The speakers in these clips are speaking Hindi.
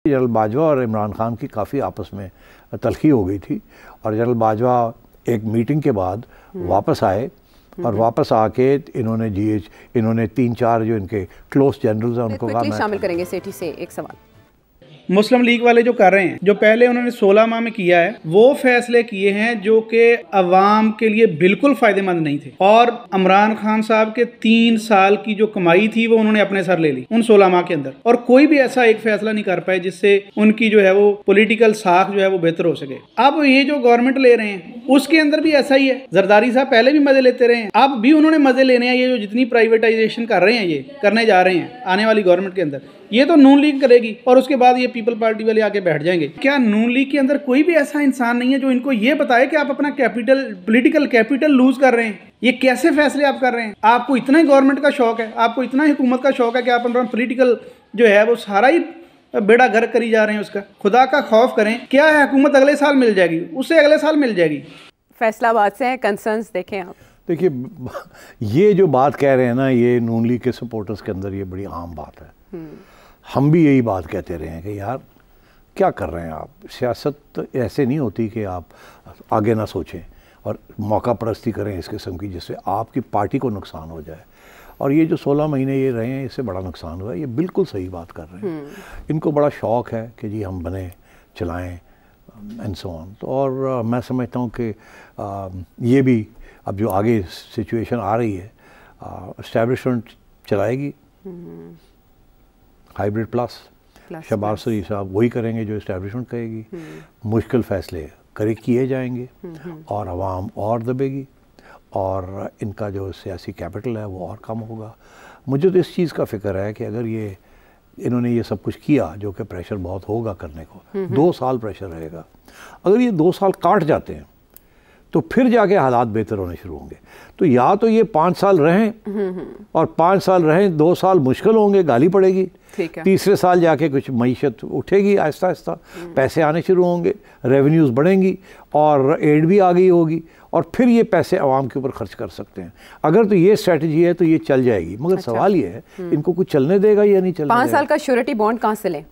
जनरल बाजवा और इमरान खान की काफ़ी आपस में तलखी हो गई थी और जनरल बाजवा एक मीटिंग के बाद वापस आए और वापस आके इन्होंने 3-4 जो इनके क्लोज जनरल्स हैं उनको कहा मैं शामिल करेंगे सेठी से एक सवाल। मुस्लिम लीग वाले जो कर रहे हैं, जो पहले उन्होंने 16 माह में किया है, वो फैसले किए हैं जो कि अवाम के लिए बिल्कुल फायदेमंद नहीं थे। और इमरान खान साहब के 3 साल की जो कमाई थी वो उन्होंने अपने सर ले ली उन 16 माह के अंदर, और कोई भी ऐसा एक फैसला नहीं कर पाए जिससे उनकी जो है वो पॉलिटिकल साख जो है वो बेहतर हो सके। अब ये जो गवर्नमेंट ले रहे हैं उसके अंदर भी ऐसा ही है। जरदारी साहब पहले भी मजे लेते रहे हैं, अब भी उन्होंने मजे लेने हैं। ये जो जितनी प्राइवेटाइजेशन कर रहे हैं, ये करने जा रहे हैं आने वाली गवर्नमेंट के अंदर, ये तो नून लीग करेगी और उसके बाद ये पीपल पार्टी वाले आके बैठ जाएंगे। क्या नून लीग के अंदर कोई भी ऐसा इंसान नहीं है जो इनको ये बताए कि आप अपना कैपिटल, पॉलिटिकल कैपिटल लूज कर रहे हैं? ये कैसे फैसले आप कर रहे हैं? आपको इतना ही गवर्नमेंट का शौक है, आपको इतना ही हुकूमत का शौक है कि आप अपना पॉलिटिकल जो है वो सारा ही बेड़ा गर्क करी जा रहे हैं उसका। खुदा का खौफ करें। क्या है, हुकूमत अगले साल मिल जाएगी, उससे अगले साल मिल जाएगी। फैसलाबाद से हैं, कंसर्न्स देखें आप। देखिए, ये जो बात कह रहे हैं ना, ये नून लीग के सपोर्टर्स के अंदर ये बड़ी आम बात है। हम भी यही बात कहते रहे हैं कि यार क्या कर रहे हैं आप? सियासत ऐसे नहीं होती कि आप आगे ना सोचें और मौका परस्ती करें इस किस्म की, जिससे आपकी पार्टी को नुकसान हो जाए। और ये जो 16 महीने ये रहे हैं, इससे बड़ा नुकसान हुआ है। ये बिल्कुल सही बात कर रहे हैं। इनको बड़ा शौक़ है कि जी हम बने चलाएं एंड सो ऑन। तो और मैं समझता हूँ कि ये भी अब जो आगे सिचुएशन आ रही है, एस्टैब्लिशमेंट चलाएगी हाइब्रिड प्लस शहबाज शरीफ साहब वही करेंगे जो एस्टैब्लिशमेंट कहेगी। मुश्किल फैसले किए जाएंगे और आवाम और दबेगी और इनका जो सियासी कैपिटल है वो और कम होगा। मुझे तो इस चीज़ का फ़िक्र है कि अगर इन्होंने ये सब कुछ किया, जो कि प्रेशर बहुत होगा करने को, 2 साल प्रेशर रहेगा। अगर ये 2 साल काट जाते हैं तो फिर जाके हालात बेहतर होने शुरू होंगे। तो या तो ये 5 साल रहें और 5 साल रहें, 2 साल मुश्किल होंगे, गाली पड़ेगी, तीसरे साल जाके कुछ मईशत उठेगी आहिस्ता आहिस्ता, पैसे आने शुरू होंगे, रेवेन्यूज़ बढ़ेंगी और एड भी आ गई होगी और फिर ये पैसे आवाम के ऊपर खर्च कर सकते हैं। अगर तो ये स्ट्रेटजी है तो ये चल जाएगी। मगर सवाल ये है इनको कुछ चलने देगा या नहीं चलने 5 साल का श्योरिटी बॉन्ड कहाँ से लें?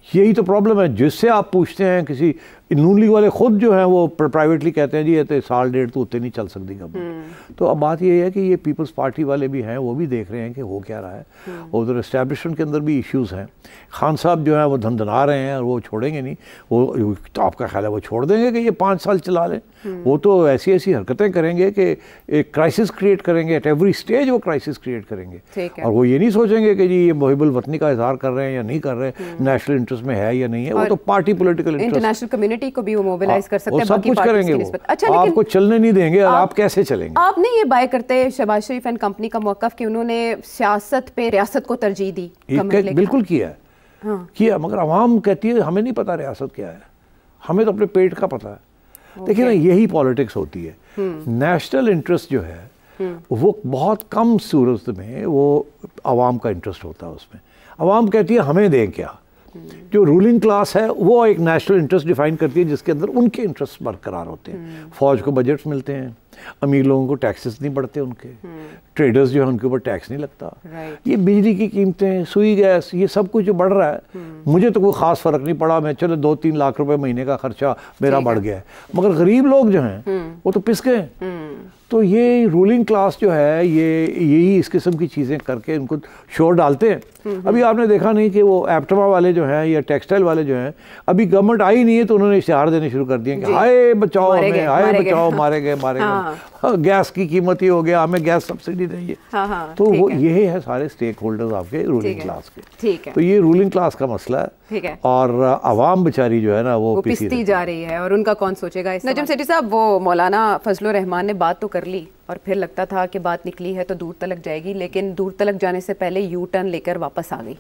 यही तो प्रॉब्लम है। जिससे आप पूछते हैं, किसी नून लीग वाले खुद जो हैं वो प्राइवेटली कहते हैं जी ये तो 1.5 तो उतने नहीं चल सकती गवर्नमेंट। तो अब बात ये है कि ये पीपल्स पार्टी वाले भी हैं, वो भी देख रहे हैं कि हो क्या रहा है। उधर एस्टैब्लिशमेंट के अंदर भी इश्यूज़ हैं। खान साहब जो है वो धंधना रहे हैं और वो छोड़ेंगे नहीं। वो तो आपका ख्याल है वो छोड़ देंगे कि ये 5 साल चला लें? वो तो ऐसी ऐसी हरकतें करेंगे कि एक क्राइसिस क्रिएट करेंगे, एट एवरी स्टेज वो क्राइसिस क्रिएट करेंगे। और वो ये नहीं सोचेंगे कि जी ये मुहिबुल वतनी का इजहार कर रहे हैं या नहीं कर रहे, नेशनल इंटरेस्ट में है या नहीं है। वो तो party political interest, international community को भी वो मोबिलाइज कर सकते हैं, सब कुछ करेंगे वो। अच्छा, आपको चलने नहीं देंगे और आप कैसे चलेंगे? आप नहीं ये बाय करते शहबाज शरीफ एंड कंपनी का मौक़िफ़ कि उन्होंने सियासत पे रियासत को तरजीह दी? बिल्कुल किया है, किया, मगर आवाम कहती है हमें नहीं पता रियासत क्या है, हमें तो अपने पेट का पता है। देखिए ना, यही पॉलिटिक्स होती है। नेशनल इंटरेस्ट जो है वो बहुत कम सूरत में वो आवाम का इंटरेस्ट होता है उसमें। आवाम कहती है हमें दें क्या। जो रूलिंग क्लास है वो एक नेशनल इंटरेस्ट डिफाइन करती है जिसके अंदर उनके इंटरेस्ट बरकरार होते हैं। फौज को बजट्स मिलते हैं, अमीर लोगों को टैक्सेस नहीं बढ़ते, उनके ट्रेडर्स जो है उनके ऊपर टैक्स नहीं लगता। ये बिजली की कीमतें, सुई गैस, ये सब कुछ जो बढ़ रहा है, मुझे तो कोई ख़ास फ़र्क नहीं पड़ा। मैं चलो 2-3 लाख रुपए महीने का खर्चा मेरा बढ़ गया है, मगर गरीब लोग जो हैं वो तो पिस गए। तो ये रूलिंग क्लास जो है ये यही इस किस्म की चीज़ें करके उनको शोर डालते हैं। अभी आपने देखा नहीं कि वो एप्टमा वाले जो हैं या टेक्सटाइल वाले जो हैं, अभी गवर्नमेंट आई नहीं है तो उन्होंने इश्तिहार देने शुरू कर दिए कि हाय बचाओ हमें, हाय बचाओ, मारे गए गैस की कीमत ही हो गया, हमें गैस सब्सिडी देंगे। तो वो ये है सारे स्टेक होल्डर्स आपके रूलिंग क्लास के। तो ये रूलिंग क्लास का मसला है और आवाम बेचारी जो है ना वो पिसती जा रही है और उनका कौन सोचेगा। नजम सेठी साहब, वो मौलाना फजलुर रहमान ने बात तो कर ली और फिर लगता था कि बात निकली है तो दूर तलक जाएगी, लेकिन दूर तलक जाने से पहले यू टर्न लेकर वापस आ गई।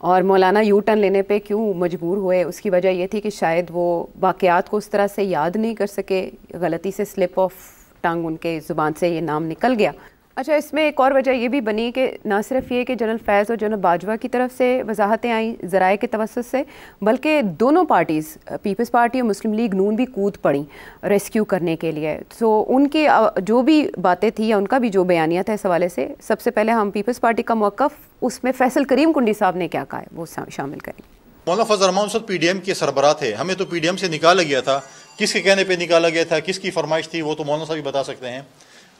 और मौलाना यू टर्न लेने पे क्यों मजबूर हुए, उसकी वजह ये थी कि शायद वो वाक़यात को उस तरह से याद नहीं कर सके, गलती से स्लिप ऑफ टंग उनके ज़ुबान से ये नाम निकल गया। अच्छा, इसमें एक और वजह ये भी बनी कि ना सिर्फ ये कि जनरल फैज़ और जनरल बाजवा की तरफ से वजाहतें आई ज़राए के तवस्सुत से, बल्कि दोनों पार्टीज़, पीपल्स पार्टी और मुस्लिम लीग नून भी कूद पड़ी रेस्क्यू करने के लिए। तो उनकी जो भी बातें थी या उनका भी जो बयानिया था इस हवाले से, सबसे पहले हम पीपल्स पार्टी का मौक़िफ़ उसमें फैसल करीम कुंडी साहब ने क्या कहा है वो शामिल करें। मौलाना फजल रहमान उस वक्त PDM के सरबराह थे, हमें तो PDM से निकाला गया था, किसके कहने पे निकाला गया था, किसकी फरमाइश थी, वो तो मौलाना साहब ही बता सकते हैं।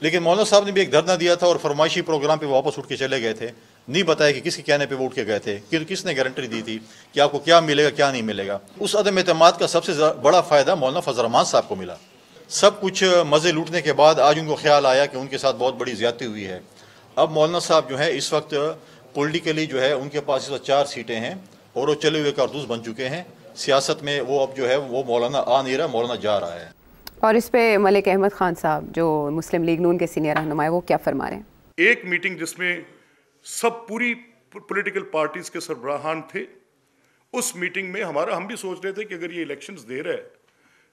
लेकिन मौलाना साहब ने भी एक धरना दिया था और फरमाइशी प्रोग्राम पे वापस उठ के चले गए थे, नहीं बताया कि किसके कहने पे वो उठ के गए थे, कि किसने गारंटी दी थी कि आपको क्या मिलेगा क्या नहीं मिलेगा। उस अदम एतमाद का सबसे बड़ा फ़ायदा मौलाना फजल रहमान साहब को मिला। सब कुछ मज़े लूटने के बाद आज उनको ख्याल आया कि उनके साथ बहुत बड़ी ज़्यादती हुई है। अब मौलाना साहब जो है इस वक्त पॉलिटिकली जो है उनके पास इस वक्त 4 सीटें हैं और वो चले हुए कारतूस बन चुके हैं सियासत में। वो अब जो है वो मौलाना आ नहीं रहा, मौलाना जा रहा है। और इस पे मलिक अहमद खान साहब जो मुस्लिम लीग नून के सीनियर रहनुमा है वो क्या फरमा रहे हैं? एक मीटिंग जिसमें सब पूरी पॉलिटिकल पार्टीज के सरबराहान थे, उस मीटिंग में हम भी सोच रहे थे कि अगर ये इलेक्शंस दे रहा है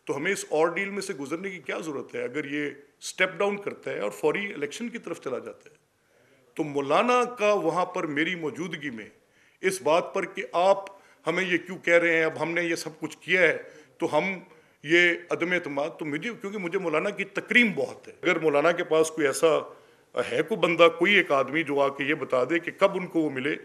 तो हमें इस ऑर्डील में से गुजरने की क्या ज़रूरत है। अगर ये स्टेप डाउन करता है और फौरी इलेक्शन की तरफ चला जाता है तो मौलाना का वहाँ पर मेरी मौजूदगी में इस बात पर कि आप हमें ये क्यों कह रहे हैं, अब हमने ये सब कुछ किया है तो हम ये अदम एतमाद, तो मुझे क्योंकि मुझे मौलाना की तकरीम बहुत है। अगर मौलाना के पास कोई ऐसा है कोई बंदा, कोई एक आदमी जो आके ये बता दे कि कब उनको वो मिले।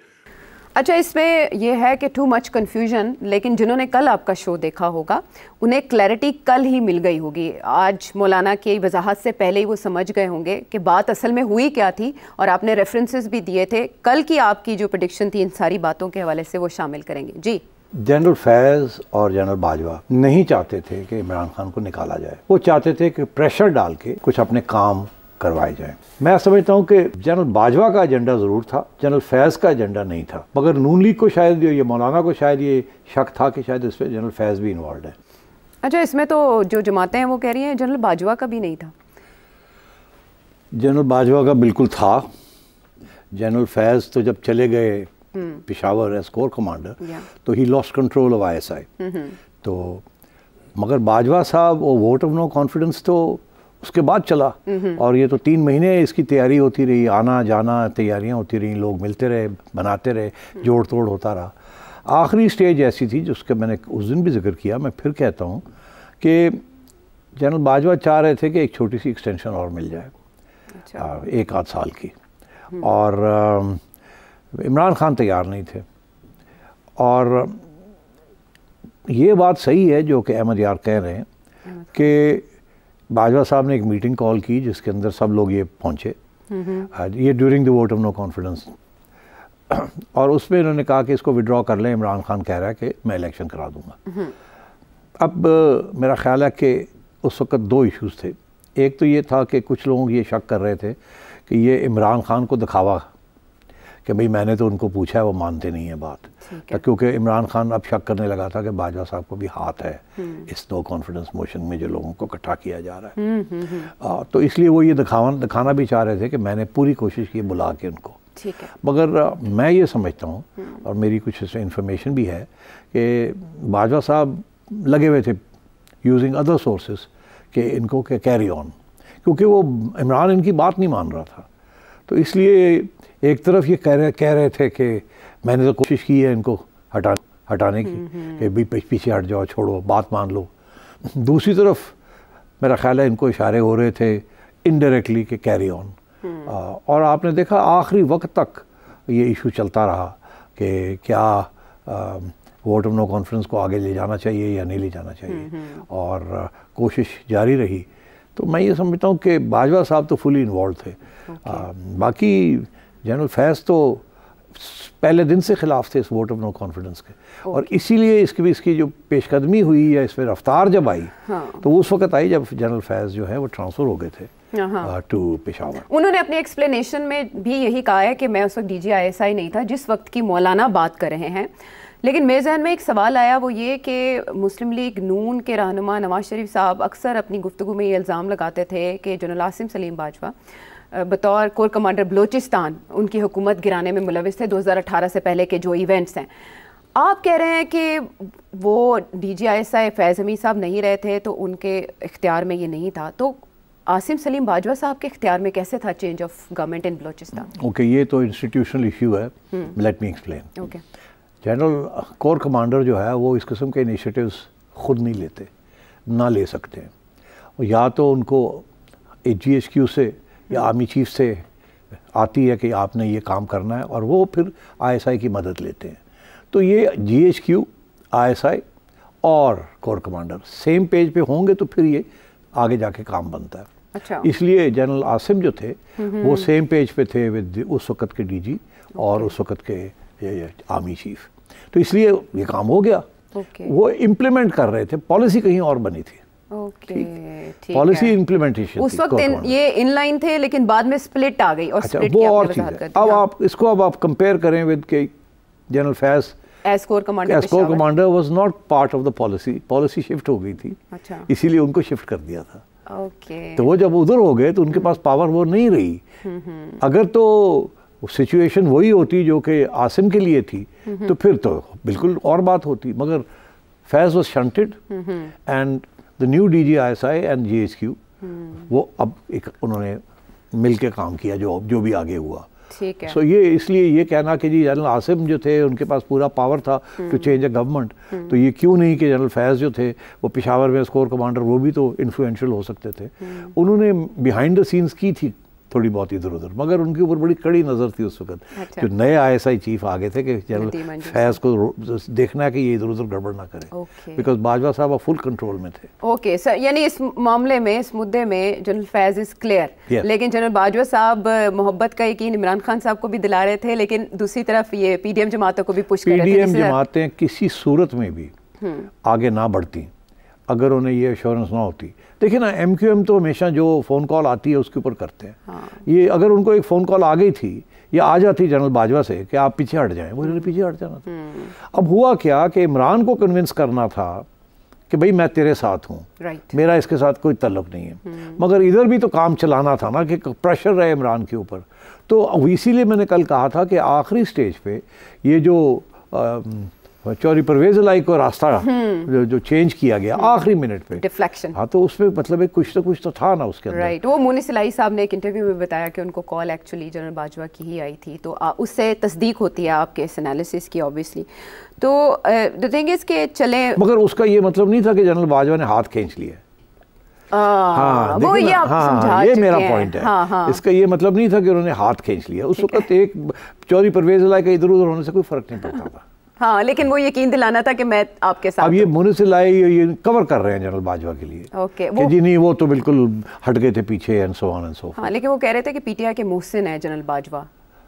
अच्छा, इसमें यह है कि टू मच कन्फ्यूजन, लेकिन जिन्होंने कल आपका शो देखा होगा उन्हें क्लैरिटी कल ही मिल गई होगी। आज मौलाना की वजाहत से पहले ही वो समझ गए होंगे कि बात असल में हुई क्या थी, और आपने रेफरेंसेस भी दिए थे। कल की आपकी जो प्रेडिक्शन थी इन सारी बातों के हवाले से वो शामिल करेंगे। जी, जनरल फैज़ और जनरल बाजवा नहीं चाहते थे कि इमरान खान को निकाला जाए, वो चाहते थे कि प्रेशर डाल के कुछ अपने काम करवाए जाए। मैं समझता हूँ कि जनरल बाजवा का एजेंडा ज़रूर था, जनरल फैज़ का एजेंडा नहीं था। मगर नून लीग को शायद ये मौलाना को शायद ये शक था कि शायद इसमें जनरल फैज़ भी इन्वॉल्व है। अच्छा, इसमें तो जो जमातें हैं वो कह रही हैं जनरल बाजवा का भी नहीं था। जनरल बाजवा का बिल्कुल था। जनरल फैज़ तो जब चले गए पेशावर एज कोर कमांडर तो he lost control of ISI। तो मगर बाजवा साहब वो वोट ऑफ नो कॉन्फिडेंस तो उसके बाद चला, और ये तो 3 महीने इसकी तैयारी होती रही, आना जाना तैयारियां होती रही, लोग मिलते रहे, बनाते रहे, जोड़ तोड़ होता रहा। आखिरी स्टेज ऐसी थी जिसका मैंने उस दिन भी जिक्र किया, मैं फिर कहता हूँ कि जनरल बाजवा चाह रहे थे कि एक छोटी सी एक्सटेंशन और मिल जाए, 1 आध साल की, और इमरान खान तैयार नहीं थे। और ये बात सही है जो कि अहमद यार कह रहे हैं कि बाजवा साहब ने एक मीटिंग कॉल की जिसके अंदर सब लोग ये पहुँचे, ये during the vote of no confidence, और उसमें इन्होंने कहा कि इसको विड्रॉ कर लें, इमरान खान कह रहा है कि मैं इलेक्शन करा दूंगा। अब मेरा ख्याल है कि उस वक्त 2 इश्यूज़ थे। एक तो ये था कि कुछ लोग ये शक कर रहे थे कि ये इमरान खान को दिखावा कि भाई मैंने तो उनको पूछा है, वो मानते नहीं है बात, क्योंकि इमरान खान अब शक करने लगा था कि बाजवा साहब को भी हाथ है इस नो कॉन्फिडेंस मोशन में जो लोगों को इकट्ठा किया जा रहा है। तो इसलिए वो ये दिखाना भी चाह रहे थे कि मैंने पूरी कोशिश की बुला के उनको। मगर मैं ये समझता हूँ, और मेरी कुछ इसमें इंफॉर्मेशन भी है, कि बाजवा साहब लगे हुए थे यूजिंग अदर सोर्सेस कि इनको के कैरी ऑन, क्योंकि वो इमरान इनकी बात नहीं मान रहा था। तो इसलिए एक तरफ ये कह रहे थे कि मैंने तो कोशिश की है इनको हटाने की, कि भी पीछे हट जाओ, छोड़ो, बात मान लो। दूसरी तरफ मेरा ख्याल है इनको इशारे हो रहे थे इनडायरेक्टली कि कैरी ऑन। और आपने देखा आखिरी वक्त तक ये इशू चलता रहा कि क्या वोट ऑफ नो कॉन्फ्रेंस को आगे ले जाना चाहिए या नहीं ले जाना चाहिए, और कोशिश जारी रही। तो मैं ये समझता हूँ कि बाजवा साहब तो फुली इन्वॉल्व थे। बाकी जनरल फैज़ तो पहले दिन से ख़िलाफ़ थे इस वोट ऑफ नो कॉन्फिडेंस के, और इसीलिए इसकी जो पेशकदमी हुई या इसमें रफ्तार जब आई, तो उस वक्त आई जब जनरल फैज़ जो है वो ट्रांसफ़र हो गए थे टू पेशावर। उन्होंने अपने एक्सप्लेनेशन में भी यही कहा है कि मैं उस वक्त DG ISI नहीं था जिस वक्त की मौलाना बात कर रहे हैं। लेकिन मेरे जहन में एक सवाल आया, वो ये कि मुस्लिम लीग नून के रहनुमा नवाज शरीफ साहब अक्सर अपनी गुफ्तगू में ये इल्ज़ाम लगाते थे कि जनरल आसिम सलीम बाजवा बतौर कोर कमांडर बलूचिस्तान उनकी हुकूमत गिराने में मुलविस थे 2018 से पहले के जो इवेंट्स हैं। आप कह रहे हैं कि वो DG ISI फैज़ हमीद साहब नहीं रहे थे तो उनके इख्तियार में ये नहीं था, तो आसिम सलीम बाजवा साहब के इख्तियार में कैसे था change of government in Balochistan? Okay, ये तो इंस्टीट्यूशनल इशू है, let me explain. Okay, general core commander जो है वो इस किस्म के इनिशिएटिव्स खुद नहीं लेते, ना ले सकते हैं, या तो उनको GHQ से या आर्मी चीफ से आती है कि आपने ये काम करना है, और वो फिर ISI की मदद लेते हैं। तो ये GHQ ISI और कोर कमांडर सेम पेज पे होंगे तो फिर ये आगे जाके काम बनता है। अच्छा। इसलिए जनरल आसिम जो थे वो सेम पेज पे थे विद उस वक्त के DG और उस वक्त के आर्मी चीफ, तो इसलिए ये काम हो गया। वो इम्प्लीमेंट कर रहे थे, पॉलिसी कहीं और बनी थी। ठीक पॉलिसी इम्प्लीमेंटेशन उस वक्त ये इनलाइन थे, लेकिन बाद में स्प्लिट आ गई और स्प्लिट वो और चीज़ है। अब आप इसको अब आप कंपेयर करें विद के general Faiz as core commander was not part of the policy shift हो गई थी। अच्छा। इसीलिए उनको शिफ्ट कर दिया था। ओके। तो वो जब उधर हो गए तो उनके पास पावर वो नहीं रही। अगर तो सिचुएशन वही होती जो कि आसिम के लिए थी तो फिर तो बिल्कुल और बात होती, मगर Faiz was shunted and the new DG ISI and GHQ वो अब एक उन्होंने मिल के काम किया जो भी आगे हुआ। ठीक है। सो ये इसलिए ये कहना कि जी जनरल आसिम जो थे उनके पास पूरा पावर था टू चेंज अ गवर्नमेंट, तो ये क्यों नहीं कि जनरल फैज़ जो थे वो पेशावर में कोर कमांडर वो भी तो इन्फ्लुएंशियल हो सकते थे। उन्होंने बिहाइंड द सीन्स की थी थोड़ी बहुत इधर उधर, मगर उनके ऊपर बड़ी कड़ी नज़र थी उस वक्त। अच्छा। जो नए ISI चीफ आगे थे कि जनरल फैज़ को देखना है कि ये इधर उधर गड़बड़ ना करे, बिकॉज बाजवा साहब फुल कंट्रोल में थे। ओके सर, यानी इस मामले में, इस मुद्दे में जनरल फैज़ इज क्लियर, लेकिन जनरल बाजवा साहब मोहब्बत का यकीन इमरान खान साहब को भी दिला रहे थे, लेकिन दूसरी तरफ ये PDM जमातों को भी पुश कर रहे थे। PDM जमातें किसी सूरत में भी आगे ना बढ़ती अगर उन्हें ये एश्योरेंस ना होती। देखिए ना, MQM तो हमेशा जो फ़ोन कॉल आती है उसके ऊपर करते हैं। ये अगर उनको एक फ़ोन कॉल आ गई थी या आ जाती जनरल बाजवा से कि आप पीछे हट जाएं, वो इन्होंने पीछे हट जाना था। अब हुआ क्या कि इमरान को कन्विंस करना था कि भाई मैं तेरे साथ हूँ, मेरा इसके साथ कोई तल्लुक नहीं है, मगर इधर भी तो काम चलाना था ना कि प्रेशर रहे इमरान के ऊपर। तो इसीलिए मैंने कल कहा था कि आखिरी स्टेज पे ये जो चौधरी परवेज़ इलाही को रास्ता जो चेंज किया गया आखिरी मिनट पे, डिफ्लेक्शन, हाँ, तो उसमें मतलब एक कुछ तो था ना उसके अंदर। राइट। वो मुनिस इलाही साहब ने एक इंटरव्यू में बताया कि उनको कॉल एक्चुअली जनरल बाजवा की ही आई थी, तो उससे तस्दीक होती है आपके इस एनालिसिस की ऑब्वियसली। तो द थिंग इज के चले, मगर उसका ये मतलब नहीं था कि जनरल बाजवा ने हाथ खींच लिया। हाँ, वो ये आप समझा ये चुके मेरा हैं। पॉइंट है। हाँ। इसका ये मतलब नहीं था कि उन्होंने हाथ खींच लिया। उस वक्त एक चौधरी परवेज़ इलाही का इधर उधर होने से कोई फर्क नहीं पड़ता था। हाँ, लेकिन वो यकीन दिलाना था कि मैं आपके साथ। अब ये मुनिस इलाही ये कवर कर रहे हैं जनरल बाजवा के लिए। ओके, कि जी नहीं, वो तो बिल्कुल हट गए थे पीछे and so on and so. हाँ, लेकिन वो कह रहे थे कि PTI के मोहसिन है जनरल बाजवा।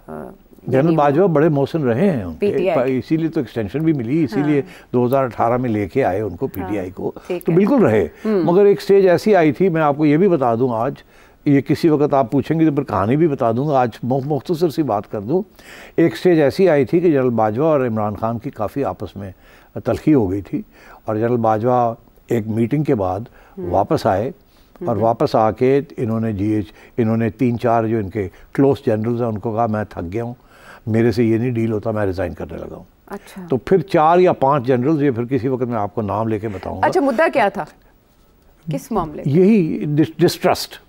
जनरल बाजवा बड़े मोहसिन रहे हैं उनके, इसीलिए तो एक्सटेंशन भी मिली, इसीलिए 2018 में लेके आए उनको PTI को, तो बिल्कुल रहे। मगर एक स्टेज ऐसी आई थी, मैं आपको ये भी बता दूं, आज ये किसी वक्त आप पूछेंगे तो फिर कहानी भी बता दूंगा, आज मुख्तसर सी बात कर दूं। एक स्टेज ऐसी आई थी कि जनरल बाजवा और इमरान खान की काफ़ी आपस में तलखी हो गई थी, और जनरल बाजवा एक मीटिंग के बाद वापस आए, और वापस आके इन्होंने 3-4 जो इनके क्लोज जनरल्स हैं उनको कहा मैं थक गया हूँ, मेरे से ये नहीं डील होता, मैं रिज़ाइन करने लगा हूँ। अच्छा। तो फिर 4 या 5 जनरल्स, ये फिर किसी वक्त मैं आपको नाम लेके बताऊँगा। अच्छा, मुद्दा क्या था, किस मामले? यही डिस्ट्रस्ट।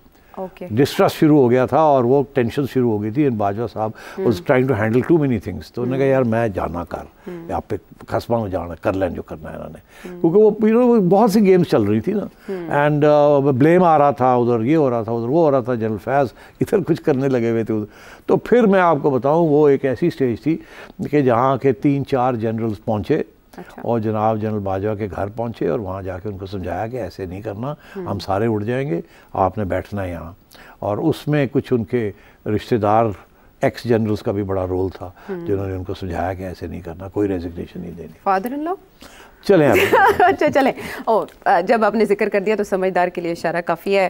डिस्ट्रस्ट शुरू हो गया था और वो टेंशन शुरू हो गई थी। बाजवा साहब was trying to handle too many things, तो उन्होंने कहा यार मैं जाना कर, आप पे खसमा में जाना कर लें जो करना है इन्होंने, क्योंकि वो बहुत सी गेम्स चल रही थी ना, एंड ब्लेम आ रहा था, उधर ये हो रहा था, उधर वो हो रहा था, जनरल फैज़ इधर कुछ करने लगे हुए थे उधर। तो फिर मैं आपको बताऊँ, वो एक ऐसी स्टेज थी कि जहाँ के 3-4 जनरल्स पहुँचे। अच्छा। और जनाब जनरल बाजवा के घर पहुंचे और वहाँ जाके उनको समझाया कि ऐसे नहीं करना, हम सारे उड़ जाएंगे, आपने बैठना है यहाँ। और उसमें कुछ उनके रिश्तेदार एक्स जनरल्स का भी बड़ा रोल था, जिन्होंने उनको समझाया कि ऐसे नहीं करना, कोई रेजिग्नेशन नहीं देनी। फादर इन लॉ चलें अच्छा चलें। और जब आपने जिक्र कर दिया तो समझदार के लिए इशारा काफ़ी है।